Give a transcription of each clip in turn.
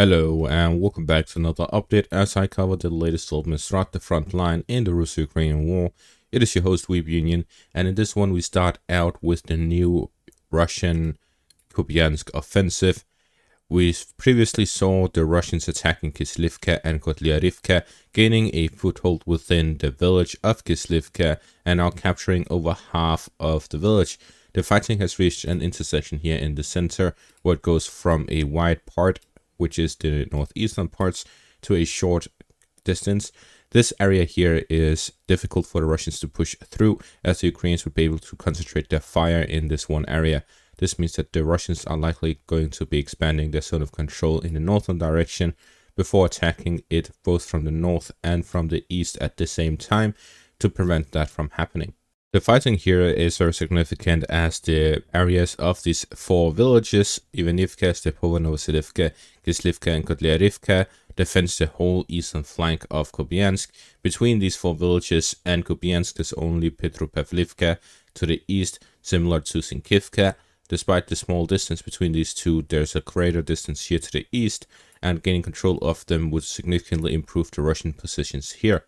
Hello and welcome back to another update as I cover the latest developments throughout the front line in the Russo-Ukrainian war. It is your host Weeb Union, and in this one we start out with the new Russian Kupyansk offensive. We previously saw the Russians attacking Kyslivka and Ocheretyne, gaining a foothold within the village of Kyslivka and now capturing over half of the village. The fighting has reached an intersection here in the center where it goes from a wide part, which is the northeastern parts, to a short distance. This area here is difficult for the Russians to push through, as the Ukrainians would be able to concentrate their fire in this one area. This means that the Russians are likely going to be expanding their zone of control in the northern direction before attacking it both from the north and from the east at the same time to prevent that from happening. The fighting here is very significant as the areas of these four villages, Avdiivka, Topographical, Kyslivka and Ocheretyne, defends the whole eastern flank of Kupyansk. Between these four villages and Kupyansk there's only Petropavlivka to the east, similar to Sinkivka. Despite the small distance between these two, there's a greater distance here to the east, and gaining control of them would significantly improve the Russian positions here.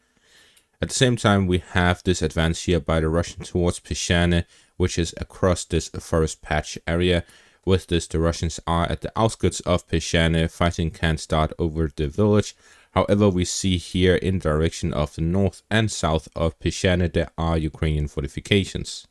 At the same time, we have this advance here by the Russians towards Pyshane, which is across this forest patch area. With this, the Russians are at the outskirts of Pyshane. Fighting can start over the village. However, we see here in the direction of the north and south of Pyshane, there are Ukrainian fortifications.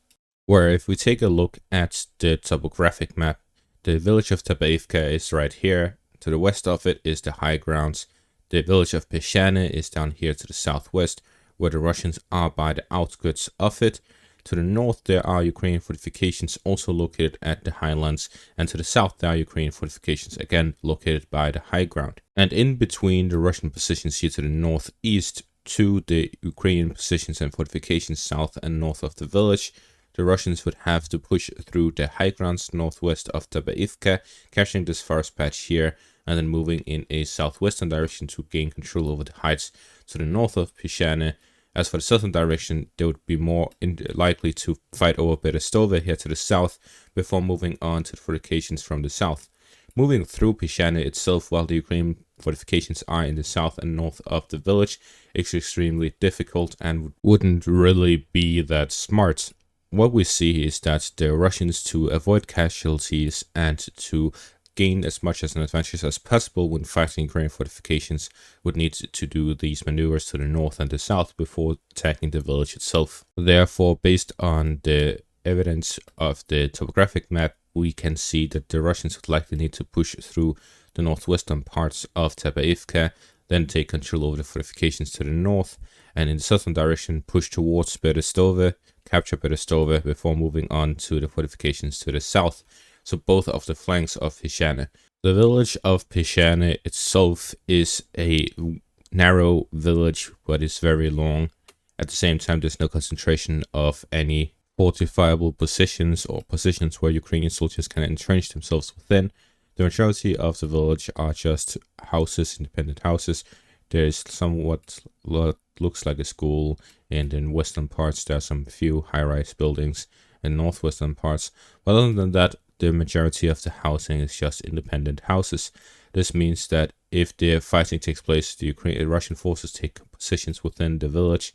Where if we take a look at the topographic map, the village of Avdiivka is right here. To the west of it is the high grounds. The village of Pyshane is down here to the southwest, where the Russians are by the outskirts of it. To the north, there are Ukrainian fortifications also located at the highlands, and to the south, there are Ukrainian fortifications again located by the high ground. And in between the Russian positions here to the northeast to the Ukrainian positions and fortifications south and north of the village, the Russians would have to push through the high grounds northwest of Avdiivka, capturing this forest patch here, and then moving in a southwestern direction to gain control over the heights to the north of Pyshane. As for the southern direction, they would be more likely to fight over Berestove here to the south before moving on to the fortifications from the south. Moving through Pyshane itself while the Ukrainian fortifications are in the south and north of the village is extremely difficult and wouldn't really be that smart. What we see is that the Russians, to avoid casualties and to gain as much as an advantage as possible when fighting Ukrainian fortifications, would need to do these maneuvers to the north and the south before attacking the village itself. Therefore, based on the evidence of the topographic map, we can see that the Russians would likely need to push through the northwestern parts of Avdiivka, then take control over the fortifications to the north, and in the southern direction push towards Berestove, capture Berestove before moving on to the fortifications to the south. So both of the flanks of Pyshane. The village of Pyshane itself is a narrow village, but it's very long. At the same time, there's no concentration of any fortifiable positions or positions where Ukrainian soldiers can entrench themselves within. The majority of the village are just houses, independent houses. There's somewhat what looks like a school, and in western parts there are some few high-rise buildings in northwestern parts. But other than that, the majority of the housing is just independent houses. This means that if the fighting takes place, the Russian forces take positions within the village.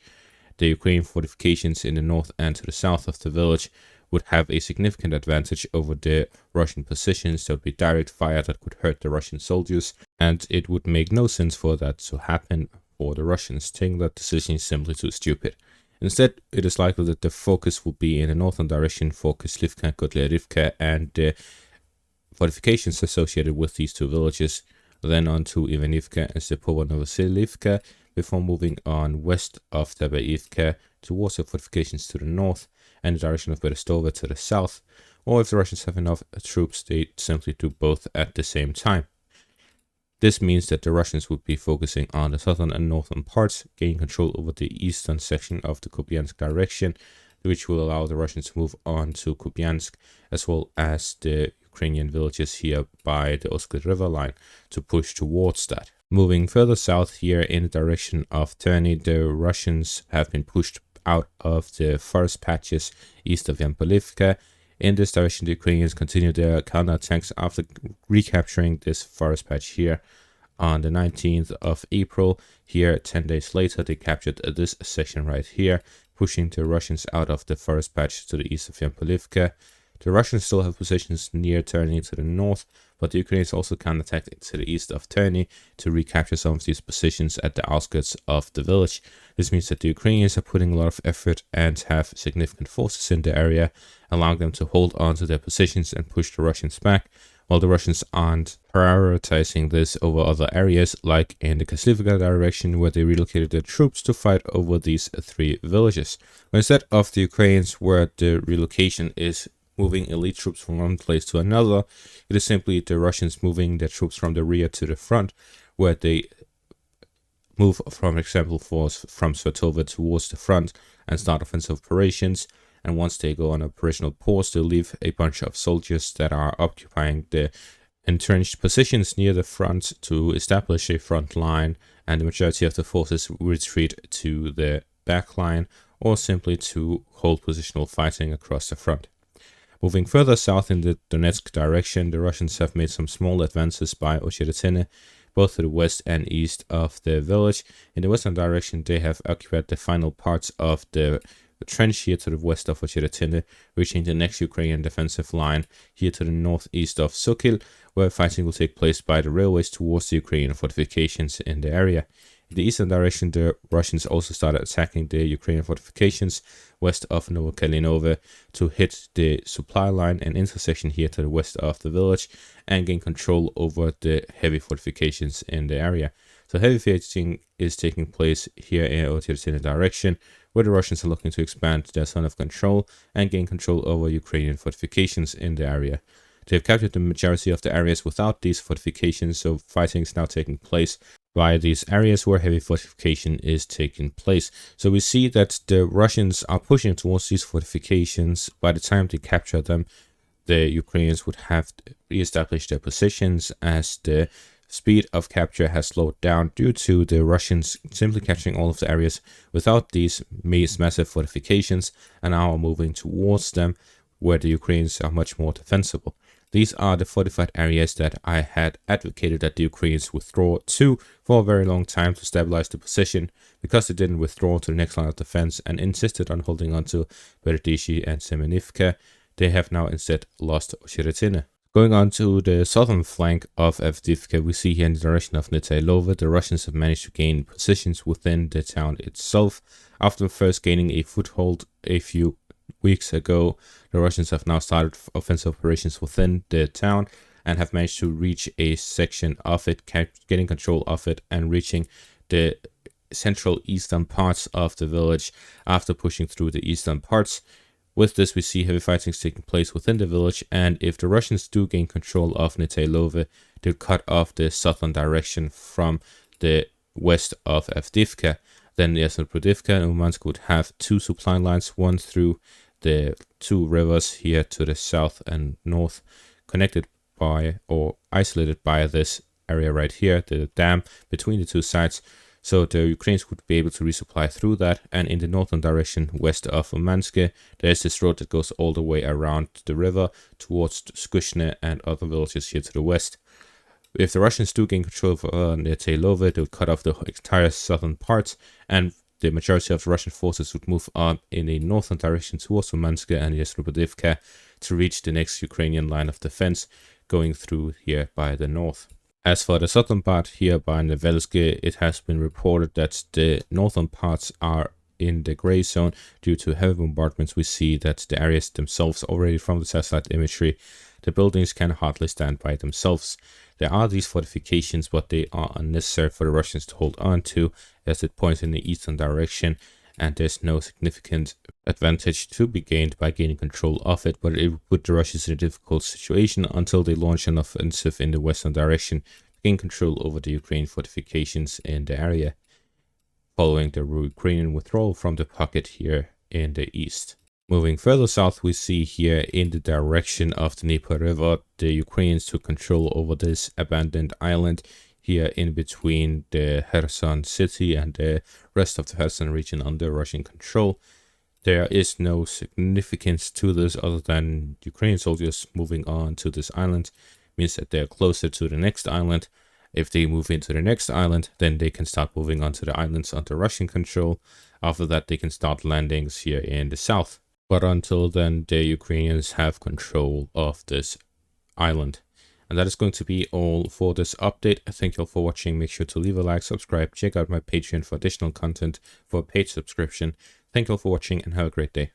The Ukrainian fortifications in the north and to the south of the village would have a significant advantage over the Russian positions. There would be direct fire that could hurt the Russian soldiers, and it would make no sense for that to happen for the Russians. Taking that decision is simply too stupid. Instead, it is likely that the focus will be in the northern direction for Kyslivka and Ocheretyne and the fortifications associated with these two villages, then on to Avdiivka and Topographical before moving on west of Avdiivka towards the fortifications to the north and the direction of Berestove to the south, or if the Russians have enough troops, they simply do both at the same time. This means that the Russians would be focusing on the southern and northern parts, gaining control over the eastern section of the Kupyansk direction, which will allow the Russians to move on to Kupyansk, as well as the Ukrainian villages here by the Ocheretyne River line to push towards that. Moving further south here in the direction of Terny, the Russians have been pushed out of the forest patches east of Avdiivka. In this direction, the Ukrainians continue their counterattacks after recapturing this forest patch here. On the 19th of April, here 10 days later, they captured this section right here, pushing the Russians out of the forest patch to the east of Avdiivka. The Russians still have positions near Terny to the north, but the Ukrainians also counterattacked to the east of Terny to recapture some of these positions at the outskirts of the village. This means that the Ukrainians are putting a lot of effort and have significant forces in the area, allowing them to hold on to their positions and push the Russians back, while the Russians aren't prioritizing this over other areas, like in the Kyslivka direction, where they relocated their troops to fight over these 3 villages. Instead of the Ukrainians, where the relocation is moving elite troops from one place to another, it is simply the Russians moving their troops from the rear to the front, where they move, for example, force from Svetova towards the front and start offensive operations. And once they go on operational pause, they'll leave a bunch of soldiers that are occupying the entrenched positions near the front to establish a front line, and the majority of the forces retreat to the back line or simply to hold positional fighting across the front. Moving further south in the Donetsk direction, the Russians have made some small advances by Ocheretyne, both to the west and east of the village. In the western direction, they have occupied the final parts of the trench here to the west of Ocheretyne, reaching the next Ukrainian defensive line here to the northeast of Sokil, where fighting will take place by the railways towards the Ukrainian fortifications in the area. In the eastern direction, the Russians also started attacking the Ukrainian fortifications west of Novokalinove to hit the supply line and intersection here to the west of the village and gain control over the heavy fortifications in the area. So heavy fighting is taking place here in Ocheretyne direction, where the Russians are looking to expand their zone of control and gain control over Ukrainian fortifications in the area. They have captured the majority of the areas without these fortifications, so fighting is now taking place via these areas where heavy fortification is taking place. So we see that the Russians are pushing towards these fortifications. By the time they capture them, the Ukrainians would have re-established their positions, as the speed of capture has slowed down due to the Russians simply capturing all of the areas without these massive fortifications and now are moving towards them, where the Ukrainians are much more defensible. These are the fortified areas that I had advocated that the Ukrainians withdraw to for a very long time to stabilize the position, because they didn't withdraw to the next line of defense and insisted on holding on to Berdishi and Semenivka. They have now instead lost Ocheretyne. Going on to the southern flank of Avdiivka, we see here in the direction of Netailova, the Russians have managed to gain positions within the town itself. After first gaining a foothold a few weeks ago, the Russians have now started offensive operations within the town and have managed to reach a section of it, getting control of it and reaching the central eastern parts of the village after pushing through the eastern parts. With this, we see heavy fighting taking place within the village, and if the Russians do gain control of Netailova, they'll cut off the southern direction from the west of Avdiivka. Then Dnipro and Umansk would have 2 supply lines, one through the 2 rivers here to the south and north, connected by or isolated by this area right here, the dam between the 2 sides. So the Ukrainians would be able to resupply through that. And in the northern direction, west of Umansk, there's this road that goes all the way around the river towards Skushne and other villages here to the west. If the Russians do gain control of Netailova, they would cut off the entire southern part, and the majority of the Russian forces would move on in a northern direction towards Umansk and Yesrubadivka to reach the next Ukrainian line of defense, going through here by the north. As for the southern part here by Nevelske, it has been reported that the northern parts are in the gray zone due to heavy bombardments. We see that the areas themselves, already from the satellite imagery, the buildings can hardly stand by themselves. There are these fortifications, but they are unnecessary for the Russians to hold on to, as it points in the eastern direction, and there's no significant advantage to be gained by gaining control of it, but it would put the Russians in a difficult situation until they launch an offensive in the western direction to gain control over the Ukrainian fortifications in the area, following the Ukrainian withdrawal from the pocket here in the east. Moving further south, we see here in the direction of the Dnipro River, the Ukrainians took control over this abandoned island here in between the Kherson city and the rest of the Kherson region under Russian control. There is no significance to this other than Ukrainian soldiers moving on to this island means that they're closer to the next island, If they move into the next island, then they can start moving onto the islands under Russian control. After that, they can start landings here in the south. But until then, the Ukrainians have control of this island. And that is going to be all for this update. Thank you all for watching. Make sure to leave a like, subscribe, check out my Patreon for additional content for a paid subscription. Thank you all for watching and have a great day.